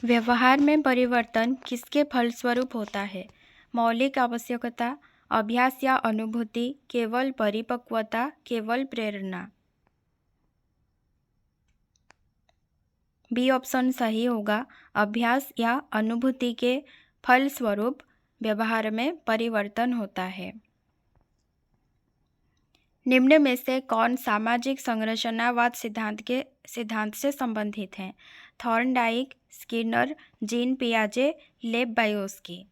व्यवहार में परिवर्तन किसके फलस्वरूप होता है? मौलिक आवश्यकता, अभ्यास या अनुभूति, केवल परिपक्वता, केवल प्रेरणा। बी ऑप्शन सही होगा। अभ्यास या अनुभूति के फलस्वरूप व्यवहार में परिवर्तन होता है। निम्न में से कौन सामाजिक संरचनावाद सिद्धांत से संबंधित है? थॉर्नडाइक, स्किनर, जीन पियाजे, लेव बायोस्की।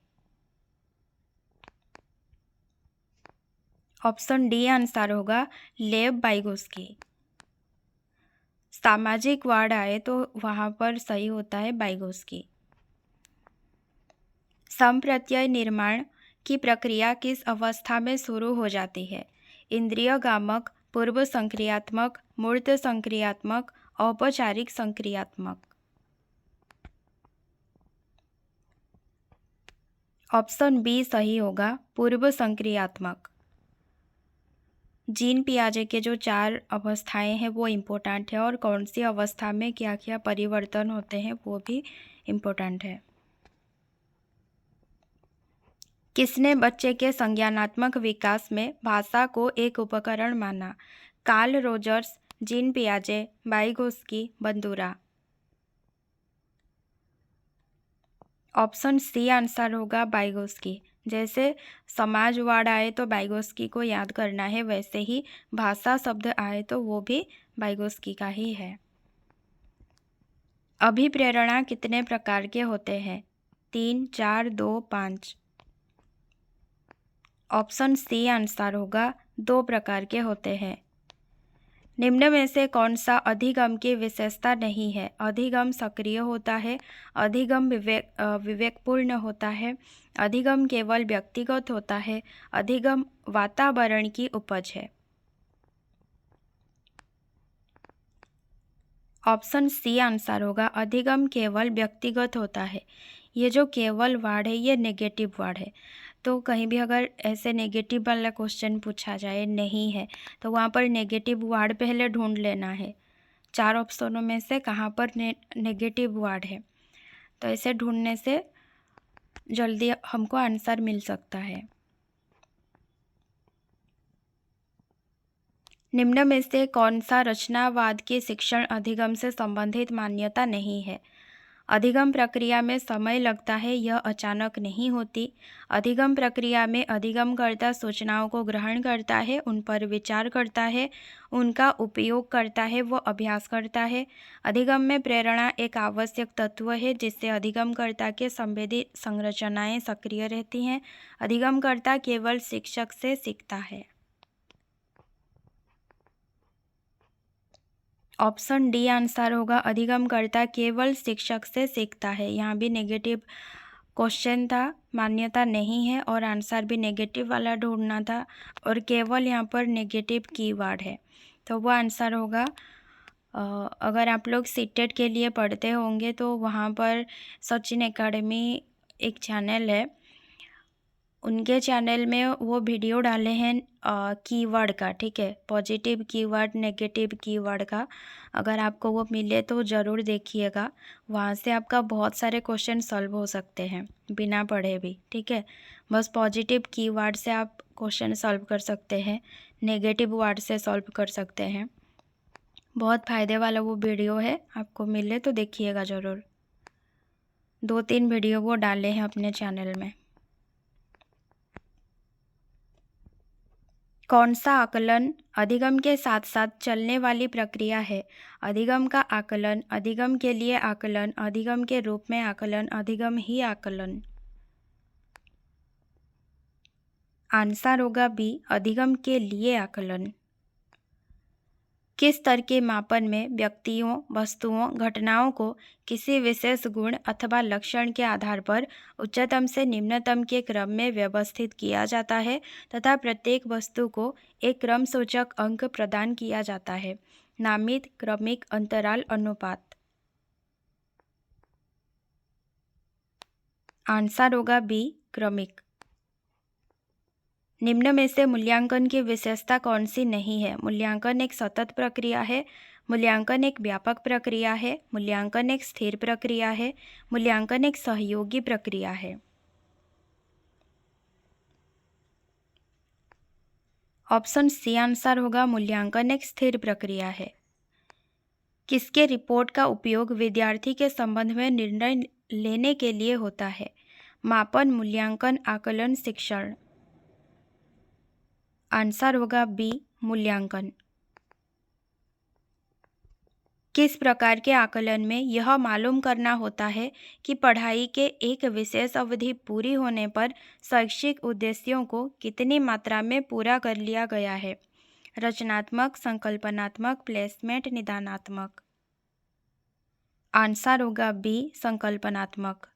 ऑप्शन डी आंसर होगा लेव बाइगोस्की। सामाजिक वाद आए तो वहाँ पर सही होता है बाइगोस्की। संप्रत्यय निर्माण की प्रक्रिया किस अवस्था में शुरू हो जाती है? इंद्रियगामक, पूर्व संक्रियात्मक, मूर्त संक्रियात्मक, औपचारिक संक्रियात्मक। ऑप्शन बी सही होगा, पूर्व संक्रियात्मक। जीन पियाजे के जो 4 अवस्थाएं हैं वो इम्पोर्टेंट है और कौन सी अवस्था में क्या क्या परिवर्तन होते हैं वो भी इम्पोर्टेंट है। किसने बच्चे के संज्ञानात्मक विकास में भाषा को एक उपकरण माना? कार्ल रोजर्स, जीन पियाजे, Vygotsky, Bandura. Option C answer होगा बाइगोस्की। जैसे समाजवाद आए तो बाइगोस्की को याद करना है, वैसे ही भाषा शब्द आए तो वो भी बाइगोस्की का ही है। अभिप्रेरणा कितने प्रकार के होते हैं? 3, 4, 2, 5। ऑप्शन सी आंसर होगा 2 प्रकार के होते हैं। निम्न में से कौन सा अधिगम की विशेषता नहीं है? अधिगम सक्रिय होता है, अधिगम विवेकपूर्ण होता है, अधिगम केवल व्यक्तिगत होता है, अधिगम वातावरण की उपज है। ऑप्शन सी आंसर होगा अधिगम केवल व्यक्तिगत होता है। ये जो केवल वर्ड है ये नेगेटिव वर्ड है, तो कहीं भी अगर ऐसे नेगेटिव वाला क्वेश्चन पूछा जाए नहीं है तो वहाँ पर नेगेटिव वर्ड पहले ढूंढ लेना है। 4 ऑप्शनों में से कहाँ पर नेगेटिव वर्ड है, तो ऐसे ढूंढने से जल्दी हमको आंसर मिल सकता है। निम्न में से कौन सा रचनावाद के शिक्षण अधिगम से संबंधित मान्यता नहीं है? अधिगम प्रक्रिया में समय लगता है, यह अचानक नहीं होती। अधिगम प्रक्रिया में अधिगमकर्ता सूचनाओं को ग्रहण करता है, उन पर विचार करता है, उनका उपयोग करता है, वो अभ्यास करता है। अधिगम में प्रेरणा एक आवश्यक तत्व है जिससे अधिगमकर्ता के संवेदी संरचनाएं सक्रिय रहती हैं। अधिगमकर्ता केवल शिक्षक से सीखता है। ऑप्शन डी आंसर होगा अधिगमकर्ता केवल शिक्षक से सीखता है। यहाँ भी नेगेटिव क्वेश्चन था, मान्यता नहीं है और आंसर भी नेगेटिव वाला ढूंढना था और केवल यहाँ पर नेगेटिव कीवर्ड है, तो वो आंसर होगा। अगर आप लोग सीटेट के लिए पढ़ते होंगे तो वहाँ पर सचिन एकेडमी एक चैनल है, उनके चैनल में वो वीडियो डाले हैं कीवर्ड का, ठीक है, पॉजिटिव कीवर्ड, नेगेटिव कीवर्ड का। अगर आपको वो मिले तो ज़रूर देखिएगा, वहाँ से आपका बहुत सारे क्वेश्चन सॉल्व हो सकते हैं बिना पढ़े भी, ठीक है। बस पॉजिटिव कीवर्ड से आप क्वेश्चन सॉल्व कर सकते हैं, नेगेटिव वर्ड से सॉल्व कर सकते हैं। बहुत फ़ायदे वाला वो वीडियो है, आपको मिले तो देखिएगा ज़रूर। 2-3 वीडियो वो डाले हैं अपने चैनल में। कौन सा आकलन अधिगम के साथ साथ चलने वाली प्रक्रिया है? अधिगम का आकलन, अधिगम के लिए आकलन, अधिगम के रूप में आकलन, अधिगम ही आकलन। आंसर होगा बी, अधिगम के लिए आकलन। किस स्तर के मापन में व्यक्तियों, वस्तुओं, घटनाओं को किसी विशेष गुण अथवा लक्षण के आधार पर उच्चतम से निम्नतम के क्रम में व्यवस्थित किया जाता है तथा प्रत्येक वस्तु को एक क्रम सूचक अंक प्रदान किया जाता है? नामित, क्रमिक, अंतराल, अनुपात। आंसर होगा बी, क्रमिक। निम्न में से मूल्यांकन की विशेषता कौन सी नहीं है? मूल्यांकन एक सतत प्रक्रिया है, मूल्यांकन एक व्यापक प्रक्रिया है, मूल्यांकन एक स्थिर प्रक्रिया है, मूल्यांकन एक सहयोगी प्रक्रिया है। ऑप्शन सी आंसर होगा मूल्यांकन एक स्थिर प्रक्रिया है। किसके रिपोर्ट का उपयोग विद्यार्थी के संबंध में निर्णय लेने के लिए होता है? मापन, मूल्यांकन, आकलन, शिक्षण। आंसर होगा बी मूल्यांकन। किस प्रकार के आकलन में यह मालूम करना होता है कि पढ़ाई के एक विशेष अवधि पूरी होने पर शैक्षिक उद्देश्यों को कितनी मात्रा में पूरा कर लिया गया है? रचनात्मक, संकल्पनात्मक, प्लेसमेंट, निदानात्मक। आंसर होगा बी संकल्पनात्मक।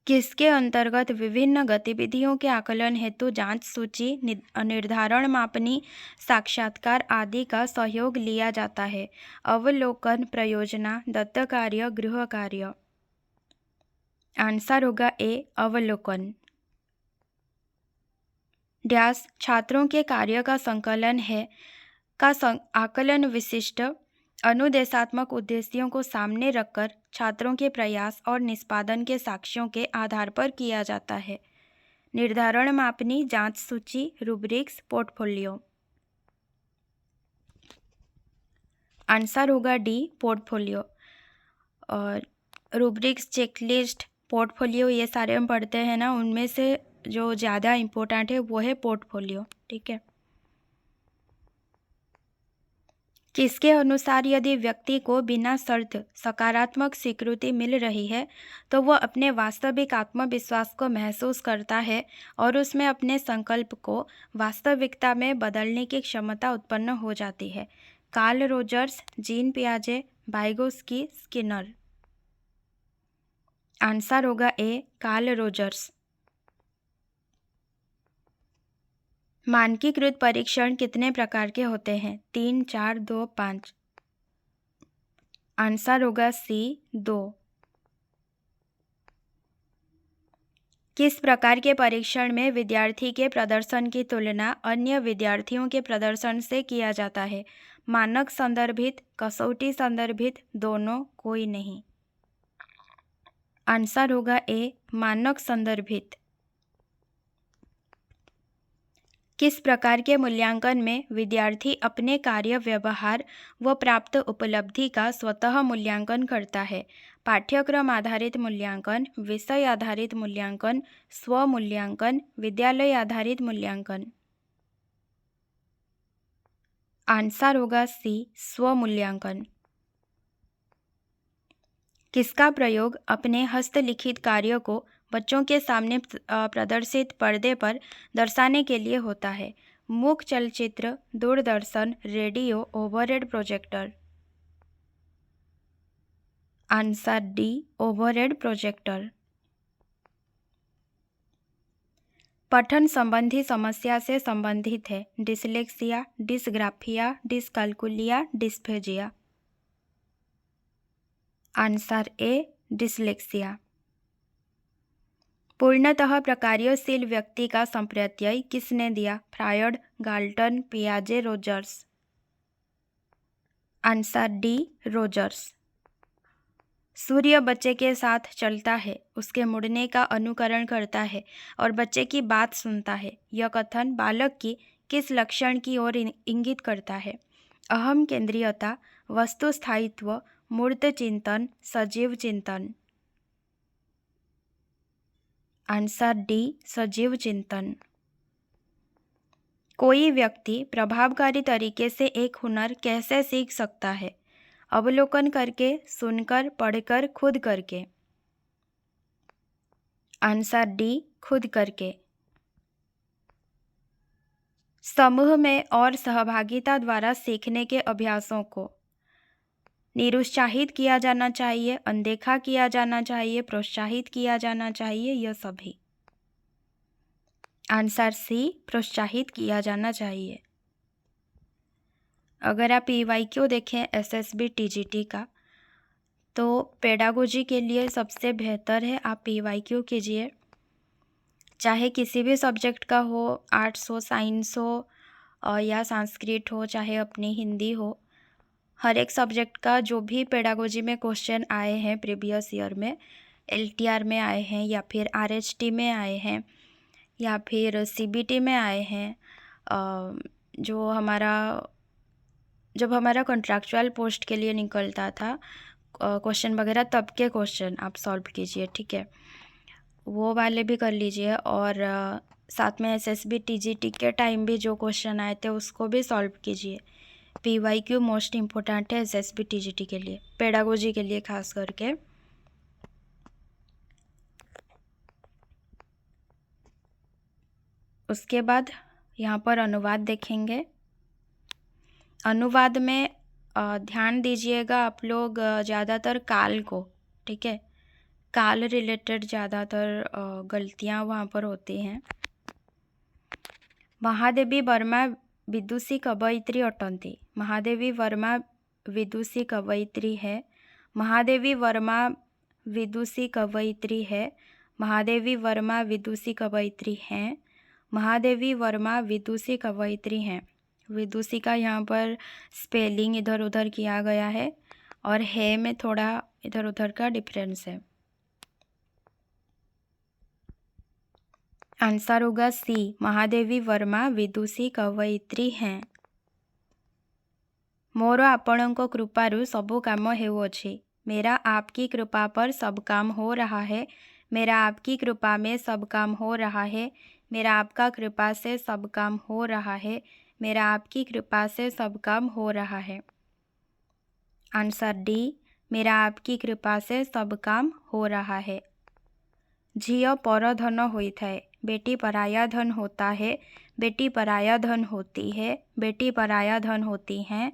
किसके अंतर्गत विभिन्न गतिविधियों के आकलन हेतु जांच सूची, निर्धारण, मापनी, साक्षात्कार आदि का सहयोग लिया जाता है? अवलोकन, प्रयोजना, दत्त कार्य, गृह कार्य। आंसर होगा ए अवलोकन। डैश छात्रों के कार्य का संकलन है का आकलन विशिष्ट अनुदेशात्मक उद्देश्यों को सामने रखकर छात्रों के प्रयास और निष्पादन के साक्ष्यों के आधार पर किया जाता है? निर्धारण, मापनी, जांच सूची, रूब्रिक्स, पोर्टफोलियो। आंसर होगा डी पोर्टफोलियो। और रूब्रिक्स, चेकलिस्ट, पोर्टफोलियो ये सारे हम पढ़ते हैं ना, उनमें से जो ज़्यादा इम्पोर्टेंट है वो है पोर्टफोलियो। ठीक है। किसके अनुसार यदि व्यक्ति को बिना शर्त सकारात्मक स्वीकृति मिल रही है तो वह अपने वास्तविक आत्मविश्वास को महसूस करता है और उसमें अपने संकल्प को वास्तविकता में बदलने की क्षमता उत्पन्न हो जाती है? कार्ल रोजर्स, जीन पियाजे, वाइगोस्की, स्किनर। आंसर होगा ए कार्ल रोजर्स। मानकीकृत परीक्षण कितने प्रकार के होते हैं? 3, 4, 2, 5। आंसर होगा सी 2। किस प्रकार के परीक्षण में विद्यार्थी के प्रदर्शन की तुलना अन्य विद्यार्थियों के प्रदर्शन से किया जाता है? मानक संदर्भित, कसौटी संदर्भित, दोनों, कोई नहीं। आंसर होगा ए मानक संदर्भित। किस प्रकार के मूल्यांकन में विद्यार्थी अपने कार्य, व्यवहार व प्राप्त उपलब्धि का स्वतः मूल्यांकन करता है? पाठ्यक्रम आधारित मूल्यांकन, विषय आधारित मूल्यांकन, स्व मूल्यांकन, विद्यालय आधारित मूल्यांकन। आंसर होगा सी स्व मूल्यांकन। किसका प्रयोग अपने हस्तलिखित कार्य को बच्चों के सामने प्रदर्शित पर्दे पर दर्शाने के लिए होता है? मूक चलचित्र, दूरदर्शन, radio, overhead projector. Answer D overhead projector. पठन संबंधी समस्या से संबंधित है? Dyslexia, dysgraphia, dyscalculia, dysphasia. Answer A dyslexia. पूर्णतः प्रकार्यशील व्यक्ति का संप्रत्यय किसने दिया? फ्रायड, गाल्टन, पियाजे, रोजर्स। Answer D Rogers. सूर्य बच्चे के साथ चलता है, उसके मुड़ने का अनुकरण करता है और बच्चे की बात सुनता है। यह कथन बालक की किस लक्षण की ओर इंगित करता है? अहम केंद्रीयता, वस्तु स्थायित्व, मूर्त चिंतन, सजीव चिंतन। आंसर डी सजीव चिंतन। कोई व्यक्ति प्रभावकारी तरीके से एक हुनर कैसे सीख सकता है? अवलोकन करके, सुनकर, पढ़कर, खुद करके। आंसर डी खुद करके। समूह में और सहभागिता द्वारा सीखने के अभ्यासों को निरुत्साहित किया जाना चाहिए, अनदेखा किया जाना चाहिए, प्रोत्साहित किया जाना चाहिए, यह सभी। आंसर सी प्रोत्साहित किया जाना चाहिए। अगर आप PYQ देखें SSB TGT का, तो पेडागोजी के लिए सबसे बेहतर है आप PYQ कीजिए। चाहे किसी भी सब्जेक्ट का हो, आर्ट्स हो, साइंस हो या संस्कृत हो, चाहे अपनी हिंदी हो, हर एक सब्जेक्ट का जो भी पेडागोजी में क्वेश्चन आए हैं प्रीवियस ईयर में, LTR में आए हैं या फिर RHT में आए हैं या फिर CBT में आए हैं, जो जब हमारा कॉन्ट्रैक्चुअल पोस्ट के लिए निकलता था क्वेश्चन वगैरह, तब के क्वेश्चन आप सॉल्व कीजिए, ठीक है, वो वाले भी कर लीजिए। और साथ में SSB TGT के टाइम भी जो क्वेश्चन आए थे उसको भी सॉल्व कीजिए। PYQ मोस्ट इम्पोर्टेंट है SSB TGT के लिए, पेडागोजी के लिए खास करके। उसके बाद यहाँ पर अनुवाद देखेंगे। अनुवाद में ध्यान दीजिएगा आप लोग ज़्यादातर काल को, ठीक है, काल रिलेटेड ज़्यादातर गलतियाँ वहाँ पर होती हैं। महादेवी वर्मा विदुषी कवयित्री अटंती। महादेवी वर्मा विदुषी कवयित्री है। महादेवी वर्मा विदुषी कवयित्री है। महादेवी वर्मा विदुषी कवयित्री हैं। महादेवी वर्मा विदुषी कवयित्री हैं। विदुषी का यहाँ पर स्पेलिंग इधर उधर किया गया है और है में थोड़ा इधर उधर का डिफरेंस है। आंसर होगा C, महादेवी वर्मा विदुषी कवयित्री हैं। मोर आपणों कृपारू सबु काम हेउअछि। मेरा आपकी कृपा पर सब काम हो रहा है। मेरा आपकी कृपा में सब काम हो रहा है। मेरा आपका कृपा से सब काम हो रहा है। मेरा आपकी कृपा से सब काम हो रहा है। आंसर D, मेरा आपकी कृपा से सब काम हो रहा है। झियो पर धन होइथाए, बेटी पराया धन होता है। बेटी पराया धन होती है। बेटी पराया धन होती हैं।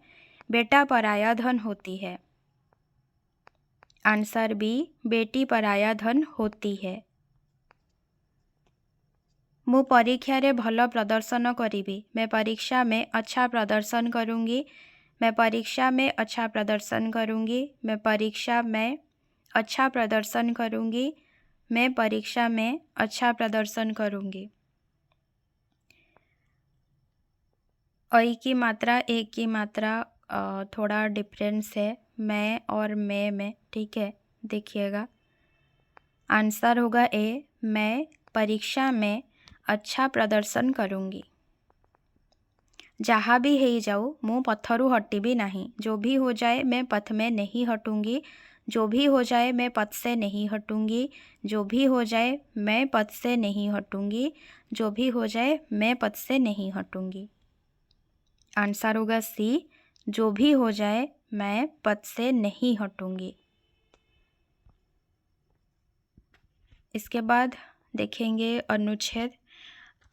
बेटा पराया धन होती है। आंसर B, बेटी पराया धन होती है। मु परीक्षा रे भल प्रदर्शन करी। मैं परीक्षा में अच्छा प्रदर्शन करूँगी। मैं परीक्षा में अच्छा प्रदर्शन करूँगी। मैं परीक्षा में अच्छा प्रदर्शन करूँगी। मैं परीक्षा में अच्छा प्रदर्शन करूँगी। ऐ की मात्रा ए की मात्रा थोड़ा डिफरेंस है मैं और में, ठीक है, देखिएगा। आंसर होगा A, मैं परीक्षा में अच्छा प्रदर्शन करूँगी। जहाँ भी है जाऊ मु पथरु हटिबी नहीं। जो भी हो जाए मैं पथ में नहीं हटूँगी। जो भी हो जाए मैं पथ से नहीं हटूँगी। जो भी हो जाए मैं पथ से नहीं हटूँगी। जो भी हो जाए मैं पथ से नहीं हटूँगी। आंसर होगा C, जो भी हो जाए मैं पथ से नहीं हटूँगी। इसके बाद देखेंगे अनुच्छेद।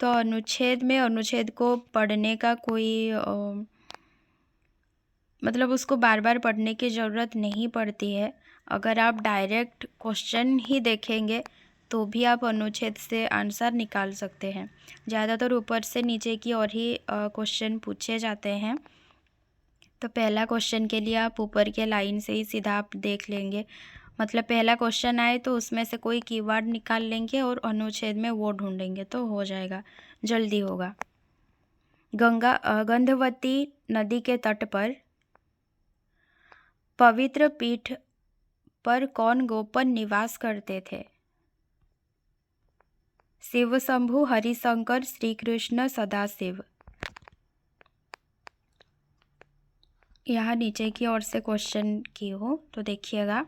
तो अनुच्छेद में अनुच्छेद को पढ़ने का कोई मतलब उसको बार बार पढ़ने की ज़रूरत नहीं पड़ती है। अगर आप डायरेक्ट क्वेश्चन ही देखेंगे तो भी आप अनुच्छेद से आंसर निकाल सकते हैं। ज़्यादातर ऊपर से नीचे की और ही क्वेश्चन पूछे जाते हैं। तो पहला क्वेश्चन के लिए आप ऊपर के लाइन से ही सीधा आप देख लेंगे। मतलब पहला क्वेश्चन आए तो उसमें से कोई कीवर्ड निकाल लेंगे और अनुच्छेद में वो ढूंढेंगे तो हो जाएगा, जल्दी होगा। गंधवती नदी के तट पर पवित्र पीठ पर कौन गोपन निवास करते थे? शिव शंभु, हरिशंकर, श्री कृष्ण, सदाशिव। यहाँ नीचे की ओर से क्वेश्चन की हो तो देखिएगा,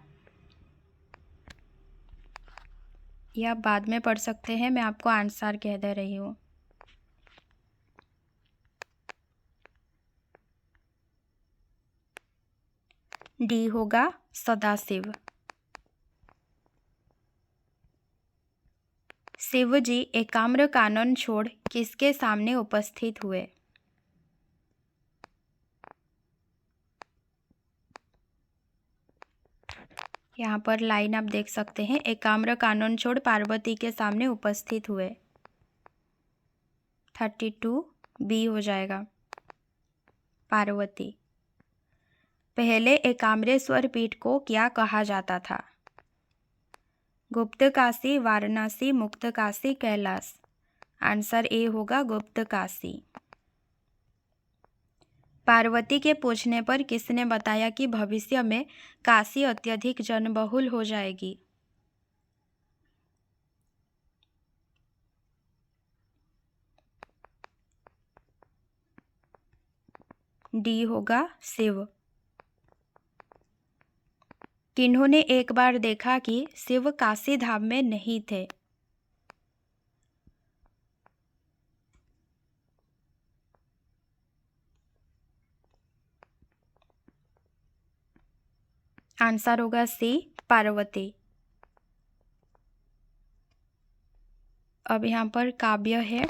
या बाद में पढ़ सकते हैं, मैं आपको आंसर कह दे रही हूँ। D होगा सदाशिव। शिवजी एकाम्र कानन छोड़ किसके सामने उपस्थित हुए? यहाँ पर लाइन आप देख सकते हैं, एकाम्र कानन छोड़ पार्वती के सामने उपस्थित हुए। 32 B हो जाएगा, पार्वती। पहले एकाम्रेश्वर पीठ को क्या कहा जाता था? गुप्त काशी, वाराणसी, मुक्त काशी, कैलाश। आंसर ए होगा गुप्त काशी। पार्वती के पूछने पर किसने बताया कि भविष्य में काशी अत्यधिक जनबहुल हो जाएगी? डी होगा शिव। किन्होंने एक बार देखा कि शिव काशी धाम में नहीं थे? आंसर होगा सी, पार्वती। अब यहाँ पर काव्य है।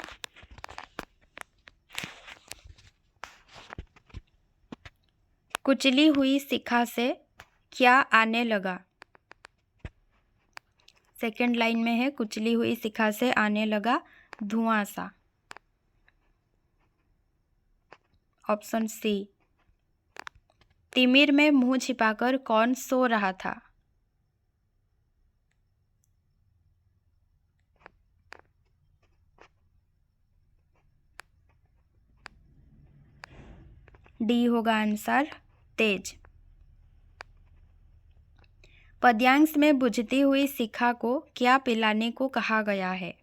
कुचली हुई शिखा से क्या आने लगा? सेकंड लाइन में है, कुचली हुई शिखा से आने लगा धुआं सा। Option C. तिमिर में मुंह छिपाकर कौन सो रहा था? डी होगा आंसर, तेज। पद्यांश में बुझती हुई शिखा को क्या पिलाने को कहा गया है?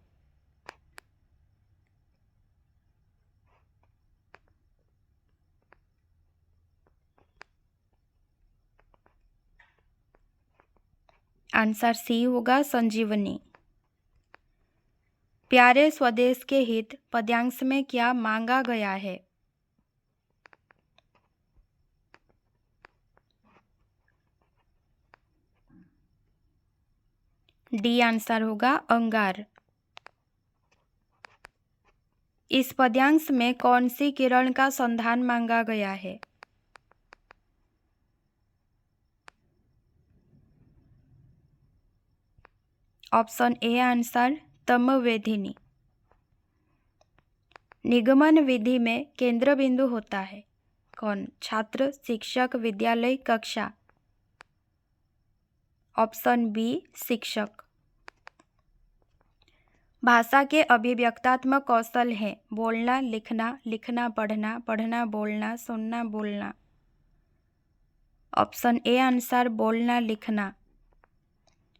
आंसर सी होगा संजीवनी। प्यारे स्वदेश के हित पद्यांश में क्या मांगा गया है? डी आंसर होगा अंगार। इस पद्यांश में कौन सी किरण का संधान मांगा गया है? Option A answer, तमवेधिनी। निगमन विधि में केंद्र बिंदु होता है कौन? छात्र, शिक्षक, विद्यालय, कक्षा। ऑप्शन बी, शिक्षक। भाषा के अभिव्यक्तात्मक कौशल हैं बोलना, लिखना, लिखना, पढ़ना, पढ़ना, बोलना, सुनना, बोलना। ऑप्शन ए आंसर, बोलना, लिखना।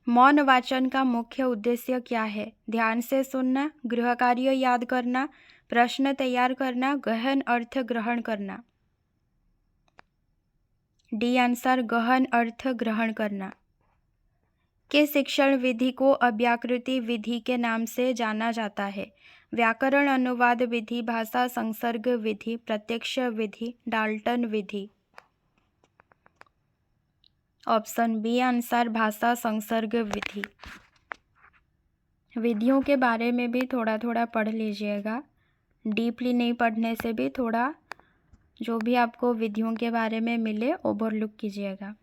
मौन वाचन का मुख्य उद्देश्य क्या है? ध्यान से सुनना, गृह कार्य याद करना, प्रश्न तैयार करना, गहन अर्थ ग्रहण करना। डी आंसर, गहन अर्थ ग्रहण करना। के शिक्षण विधि को अव्याकृति विधि के नाम से जाना जाता है? व्याकरण अनुवाद विधि, भाषा संसर्ग विधि, प्रत्यक्ष विधि, डाल्टन विधि। ऑप्शन बी आंसर, भाषा संसर्ग विधि। विधियों के बारे में भी थोड़ा थोड़ा पढ़ लीजिएगा, डीपली नहीं पढ़ने से भी थोड़ा जो भी आपको विधियों के बारे में मिले ओवरलुक कीजिएगा।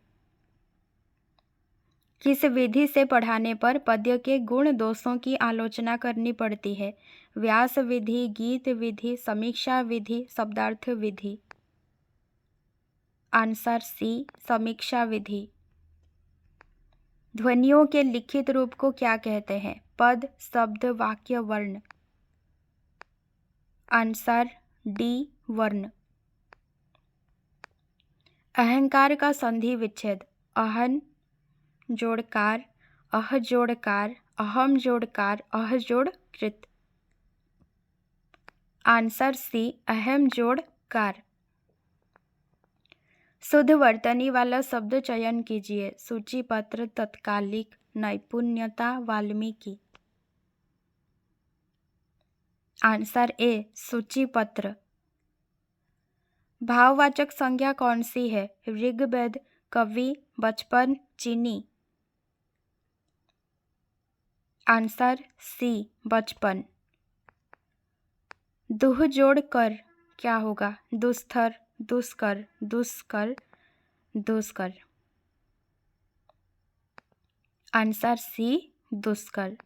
किस विधि से पढ़ाने पर पद्य के गुण दोषों की आलोचना करनी पड़ती है? व्यास विधि, गीत विधि, समीक्षा विधि, शब्दार्थ विधि। आंसर सी, समीक्षा विधि। ध्वनियों के लिखित रूप को क्या कहते हैं? पद, शब्द, वाक्य, वर्ण। आंसर डी, वर्ण। अहंकार का संधि विच्छेद? अहन जोड़कार, अह जोड़कार, अहम जोड़कार, अह जोड़ कृत। आंसर सी, अहम जोड़कार। शुद्ध वर्तनी वाला शब्द चयन कीजिए। सूचीपत्र, तत्कालिक, नैपुण्यता, वाल्मीकि। Answer A, सूचीपत्र। भाववाचक संज्ञा कौन सी है? ऋग्वेद, कवि, बचपन, चीनी। आंसर सी, बचपन। दुह जोड़ कर क्या होगा? दुस्तर, दुष्कर, दुष्कर, दुष्कर। आंसर सी, दुष्कर।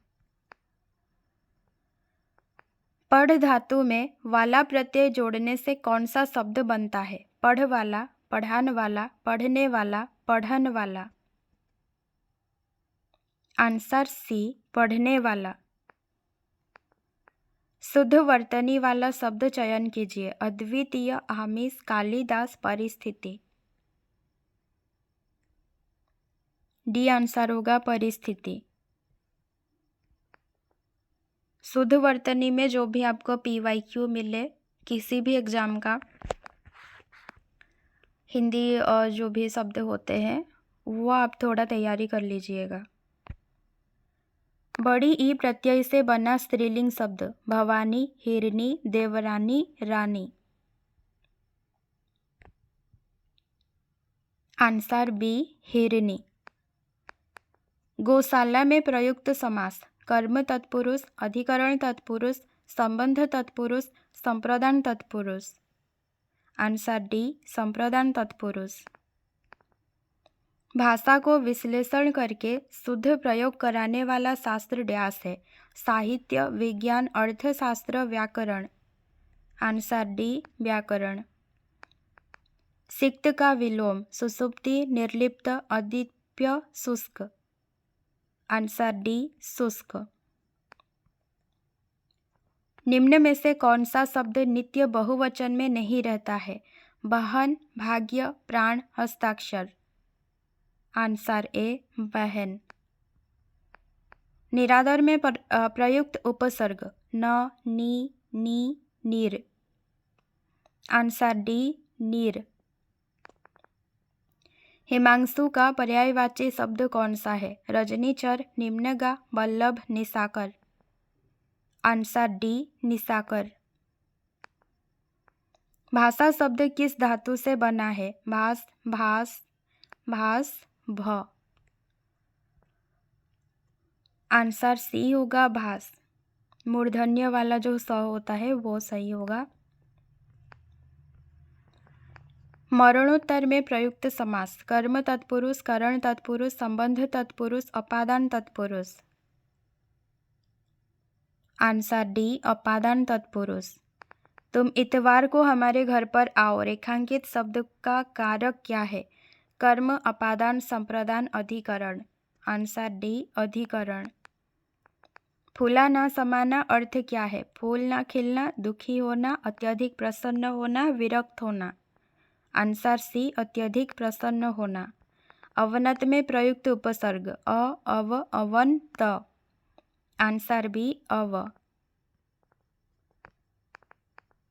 पढ़ धातु में वाला प्रत्यय जोड़ने से कौन सा शब्द बनता है? पढ़ वाला, पढ़ान वाला, पढ़ने वाला, पढ़न वाला। आंसर सी पढ़ने वाला। शुद्ध वर्तनी वाला शब्द चयन कीजिए। अद्वितीय, आमिष, कालिदास, परिस्थिति। डी आंसर होगा परिस्थिति। शुद्ध वर्तनी में जो भी आपको PYQ मिले किसी भी एग्जाम का, हिंदी जो भी शब्द होते हैं वो आप थोड़ा तैयारी कर लीजिएगा। बड़ी ई प्रत्यय से बना स्त्रीलिंग शब्द। भवानी, हिरनी, देवरानी, रानी। आंसर बी हिरनी। गौशाला में प्रयुक्त समास। कर्म तत्पुरुष, अधिकरण तत्पुरुष, संबंध तत्पुरुष, संप्रदान तत्पुरुष। आंसर डी संप्रदान तत्पुरुष। भाषा को विश्लेषण करके शुद्ध प्रयोग कराने वाला शास्त्र डैश है। साहित्य, विज्ञान, अर्थशास्त्र, व्याकरण। आंसर डी व्याकरण। सिक्त का विलोम। सुषुप्ति, निर्लिप्त, अदीप्य, शुष्क। आंसर डी शुष्क। निम्न में से कौन सा शब्द नित्य बहुवचन में नहीं रहता है? बहन, भाग्य, प्राण, हस्ताक्षर। आंसर ए बहन। निरादर में प्रयुक्त उपसर्ग। न, नी, नी, नीर। आंसर डी नीर। हिमांशु का पर्यायवाची शब्द कौन सा है? रजनीचर, निम्नगा, वल्लभ, निशाकर। आंसर डी निशाकर। भाषा शब्द किस धातु से बना है? भास, भास, भास, भ। आंसर सी होगा भास। मूर्धन्य वाला जो स होता है वो सही होगा। मरणोत्तर में प्रयुक्त समास। कर्म तत्पुरुष, करण तत्पुरुष, संबंध तत्पुरुष, अपादान तत्पुरुष। आंसर डी अपादान तत्पुरुष। तुम इतवार को हमारे घर पर आओ। रेखांकित शब्द का कारक क्या है? कर्म, अपादान, संप्रदान, अधिकरण। आंसर डी अधिकरण। फूलाना समाना अर्थ क्या है? फूलना, खिलना, दुखी होना, अत्यधिक प्रसन्न होना, विरक्त होना। आंसर सी अत्यधिक प्रसन्न होना। अवनत में प्रयुक्त उपसर्ग। अ, अव, अवन, त। आंसर बी अव।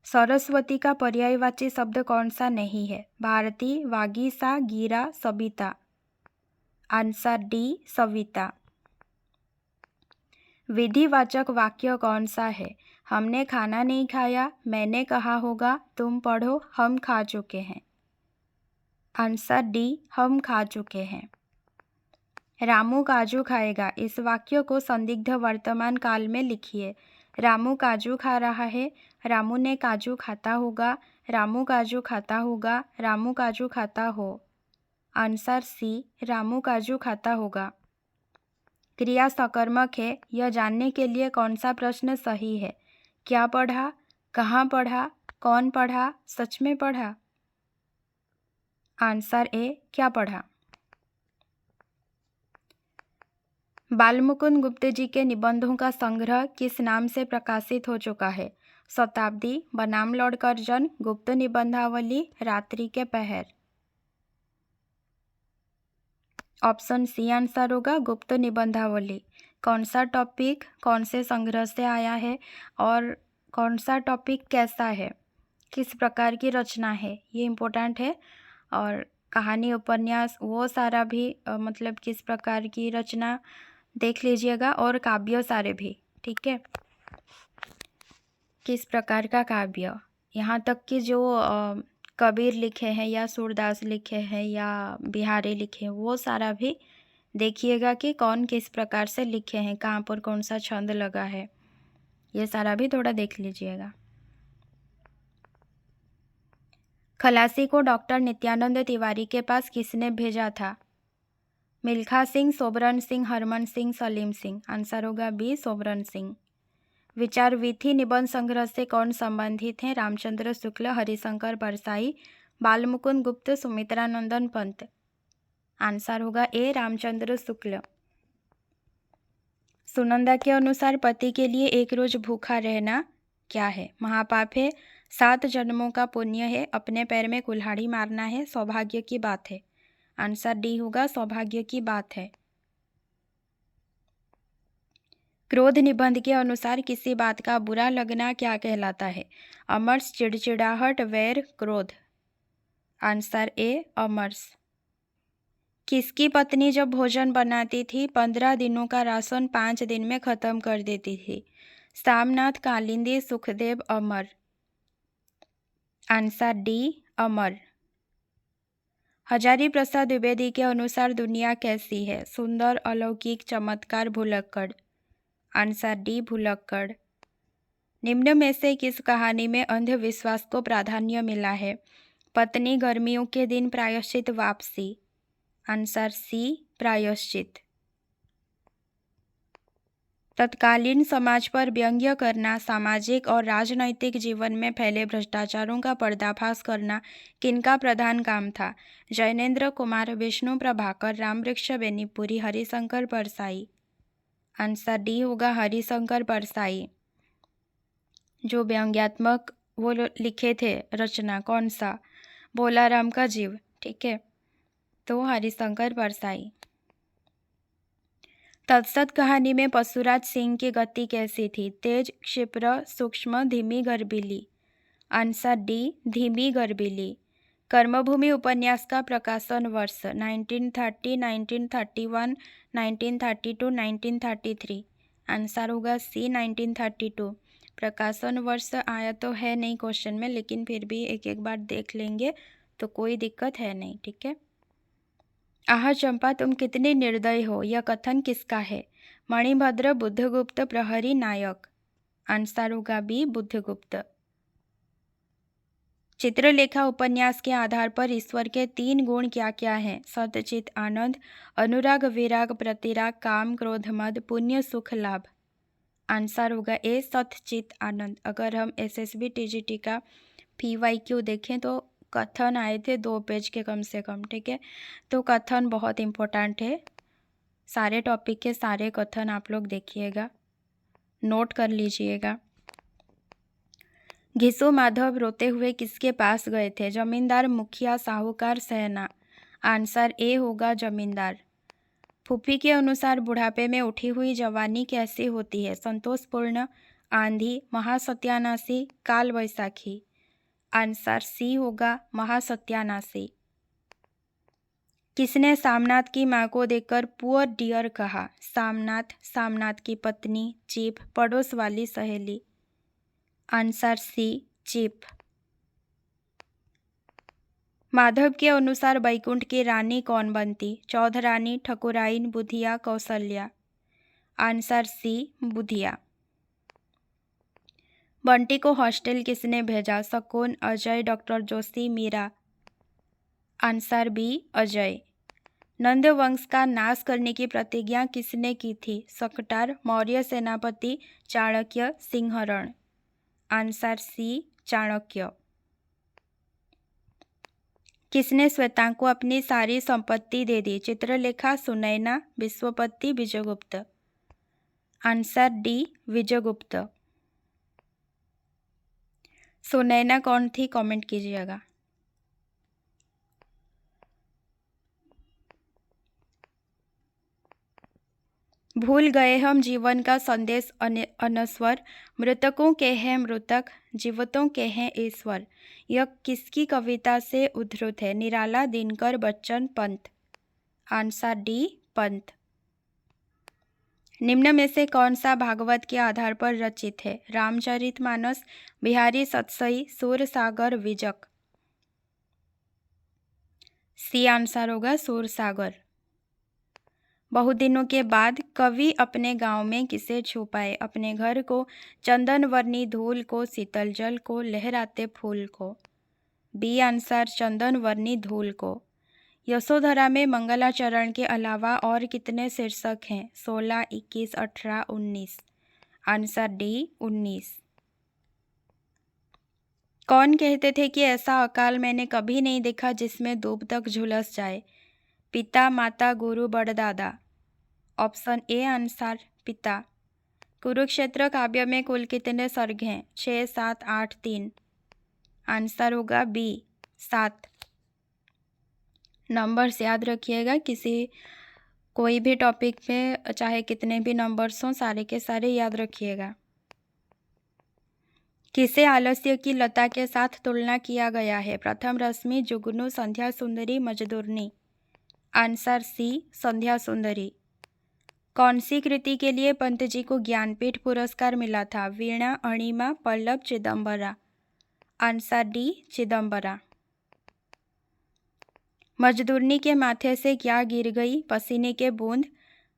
सरस्वती का पर्यायवाची शब्द कौन सा नहीं है? भारती, वागीसा, गीरा, सविता। आंसर डी सविता। विधिवाचक वाक्य कौन सा है? हमने खाना नहीं खाया, मैंने कहा होगा, तुम पढ़ो, हम खा चुके हैं। आंसर डी हम खा चुके हैं। रामू काजू खाएगा। इस वाक्य को संदिग्ध वर्तमान काल में लिखिए। रामू काजू खा रहा है, रामू ने काजू खाता होगा, रामू काजू खाता होगा, रामू काजू खाता हो। आंसर सी रामू काजू खाता होगा। क्रिया सकर्मक है, यह जानने के लिए कौन सा प्रश्न सही है? क्या पढ़ा, कहाँ पढ़ा, कौन पढ़ा, सच में पढ़ा। आंसर ए क्या पढ़ा। बालमुकुंद गुप्त जी के निबंधों का संग्रह किस नाम से प्रकाशित हो चुका है? शताब्दी, बनाम लॉर्ड कर्जन, गुप्त निबंधावली, रात्रि के पहर। ऑप्शन सी आंसर होगा गुप्त निबंधावली। कौन सा टॉपिक कौन से संग्रह से आया है और कौन सा टॉपिक कैसा है, किस प्रकार की रचना है, ये इम्पोर्टेंट है। और कहानी, उपन्यास, वो सारा भी मतलब किस प्रकार की रचना देख लीजिएगा। और काव्य सारे भी, ठीक है, किस प्रकार का काव्य, यहाँ तक कि जो कबीर लिखे हैं या सूरदास लिखे हैं या बिहारी लिखे हैं, वो सारा भी देखिएगा कि कौन किस प्रकार से लिखे हैं, कहाँ पर कौन सा छंद लगा है, ये सारा भी थोड़ा देख लीजिएगा। खलासी को डॉक्टर नित्यानंद तिवारी के पास किसने भेजा था? मिल्खा सिंह, सोबरन सिंह, हरमन सिंह, सलीम सिंह। आंसर होगा बी सोबरन सिंह। विचार विथि निबंध संग्रह से कौन संबंधित हैं? रामचंद्र शुक्ल, हरिशंकर परसाई, बालमुकुंद गुप्त, सुमित्रानंदन पंत। आंसर होगा ए रामचंद्र शुक्ल। सुनंदा के अनुसार पति के लिए एक रोज भूखा रहना क्या है? महापाप है, 7 जन्मों का पुण्य है, अपने पैर में कुल्हाड़ी मारना है, सौभाग्य की बात है। आंसर डी होगा, सौभाग्य की बात है। क्रोध निबंध के अनुसार किसी बात का बुरा लगना क्या कहलाता है? अमर्ष, चिड़चिड़ाहट, वैर, क्रोध। आंसर ए, अमर्ष। किसकी पत्नी जब भोजन बनाती थी 15 दिनों का राशन 5 दिन में खत्म कर देती थी? सामनाथ, कालिंदी, सुखदेव, अमर। आंसर डी, अमर। हजारी प्रसाद द्विवेदी के अनुसार दुनिया कैसी है? सुंदर, अलौकिक, चमत्कार, भुलक्कड़। आंसर डी, भुलक्कड़। निम्न में से किस कहानी में अंधविश्वास को प्राधान्य मिला है? पत्नी गर्मियों के दिन प्रायश्चित वापसी। आंसर सी, प्रायश्चित। तत्कालीन समाज पर व्यंग्य करना, सामाजिक और राजनैतिक जीवन में फैले भ्रष्टाचारों का पर्दाफाश करना किनका प्रधान काम था? जैनेन्द्र कुमार, विष्णु प्रभाकर, रामवृक्ष बेनीपुरी, हरिशंकर परसाई। आंसर डी होगा, हरिशंकर परसाई। जो व्यंग्यात्मक वो लिखे थे रचना, कौन सा? भोलाराम का जीव, ठीक है, तो हरिशंकर परसाई। तत्सत कहानी में पशुराज सिंह की गति कैसी थी? तेज, क्षिप्र, सूक्ष्म, धीमी, गर्बीली। आंसर डी, धीमी, गर्बीली। कर्मभूमि उपन्यास का प्रकाशन वर्ष? 1930, 1931, 1932, 1933। आंसर होगा सी, 1932। प्रकाशन वर्ष आया तो है नहीं क्वेश्चन में, लेकिन फिर भी एक एक बार देख लेंगे तो कोई दिक्कत है नहीं, ठीक है। आह चंपा तुम कितनी निर्दयी हो, यह कथन किसका है? मणिभद्र, बुद्धगुप्त, प्रहरी, नायक। आंसर होगा बी, बुद्धगुप्त। चित्रलेखा उपन्यास के आधार पर ईश्वर के 3 गुण क्या क्या हैं? सत, चित, आनंद, अनुराग, विराग, प्रतिराग, काम, क्रोध, मद, पुण्य, सुख, लाभ। आंसर होगा ए, सत, चित, आनंद। अगर हम एसएसबी टीजीटी का PYQ देखें तो कथन आए थे 2 पेज के कम से कम, ठीक है। तो कथन बहुत इम्पोर्टेंट है, सारे टॉपिक के सारे कथन आप लोग देखिएगा, नोट कर लीजिएगा। घिसो माधव रोते हुए किसके पास गए थे? जमींदार, मुखिया, साहूकार, सेना। आंसर ए होगा, जमींदार। फूफी के अनुसार बुढ़ापे में उठी हुई जवानी कैसी होती है? संतोषपूर्ण, आंधी, महासत्यानाशी, काल वैसाखी। आंसर सी होगा, महासत्यानाशी। किसने सामनाथ की मां को देखकर पुअर डियर कहा? सामनाथ, सामनाथ की पत्नी, चीफ, पड़ोस वाली सहेली। Answer C, chief. माधव के अनुसार बैकुंठ की रानी कौन बनती? चौधरानी, ठकुराइन, बुधिया, कौशल्या। Answer C, Budhiya. बंटी को हॉस्टल किसने भेजा? Shakun, Ajay, doctor Joshi, Meera. Answer B, Ajay. Nanda वंश का नाश करने की प्रतिज्ञा किसने की थी? सकटार, मौर्य सेनापति, चाणक्य, सिंहरण। Answer C, Chanakya. किसने श्वेतांग को अपनी सारी संपत्ति दे दी? चित्रलेखा, सुनैना, विश्वपति, विजयगुप्त। Answer D, Vijaygupta. सुनैना कौन थी? कमेंट कीजिएगा। भूल गए हम जीवन का संदेश अनस्वर, मृतकों के हैं मृतक, जीवतों के हैं ईश्वर। यह किसकी कविता से उद्धृत है? निराला, दिनकर, बच्चन, पंत। Answer D, Pant. निम्न में से कौन सा भागवत के आधार पर रचित है? रामचरितमानस, बिहारी सतसई, सूरसागर, विजक। सी आंसर होगा, सूरसागर। बहुत दिनों के बाद कवि अपने गांव में किसे छुपाए? अपने घर को, चंदन वर्णी धूल को, शीतल जल को, लहराते फूल को। बी आंसर, चंदन वर्णी धूल को। यशोधरा में मंगलाचरण के अलावा और कितने शीर्षक हैं? 16, 21, 18, 19। Answer D, 19। कौन कहते थे कि ऐसा अकाल मैंने कभी नहीं देखा जिसमें दूब तक झुलस जाए? पिता, माता, गुरु, बड़दादा। ऑप्शन ए आंसर, पिता। कुरुक्षेत्र काव्य में कुल कितने सर्ग हैं? 6, 7, 8, 3। आंसर होगा बी 7। नंबर्स याद रखिएगा, कोई भी टॉपिक में चाहे कितने भी नंबर्स हों सारे के सारे याद रखिएगा। किसे आलस्य की लता के साथ तुलना किया गया है? प्रथम रश्मि, जुगनू, संध्या सुंदरी, मजदूरनी। आंसर सी संध्या सुंदरी। कौन सी कृति के लिए पंत जी को ज्ञानपीठ पुरस्कार मिला था? वीणा, अणिमा, पल्लव, चिदम्बरा। Answer D Chidambara. मजदूरनी के माथे से क्या गिर गई? पसीने के बूंद,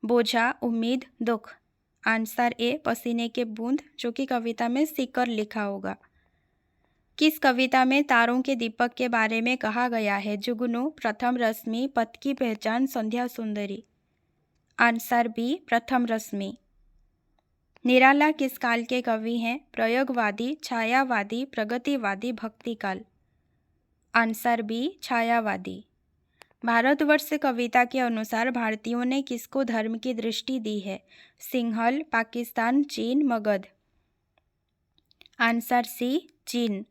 बोझा, उम्मीद, दुख। आंसर ए पसीने के बूंद, जो कि कविता में सीकर लिखा होगा। किस कविता में तारों के दीपक के बारे में कहा गया है? जुगनू, प्रथम रश्मि, पथ की पहचान, संध्या सुंदरी। आंसर बी प्रथम रश्मि। निराला किस काल के कवि हैं? प्रयोगवादी, छायावादी, प्रगतिवादी, भक्तिकाल। आंसर बी छायावादी। भारतवर्ष कविता के अनुसार भारतीयों ने किसको धर्म की दृष्टि दी है? सिंहल, पाकिस्तान, चीन, मगध। आंसर सी चीन।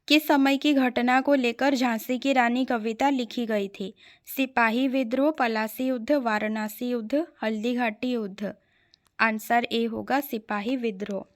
किस समय की घटना को लेकर झांसी की रानी कविता लिखी गई थी? सिपाही विद्रोह, पलासी युद्ध, वाराणसी युद्ध, हल्दी घाटी युद्ध। आंसर ए होगा सिपाही विद्रोह।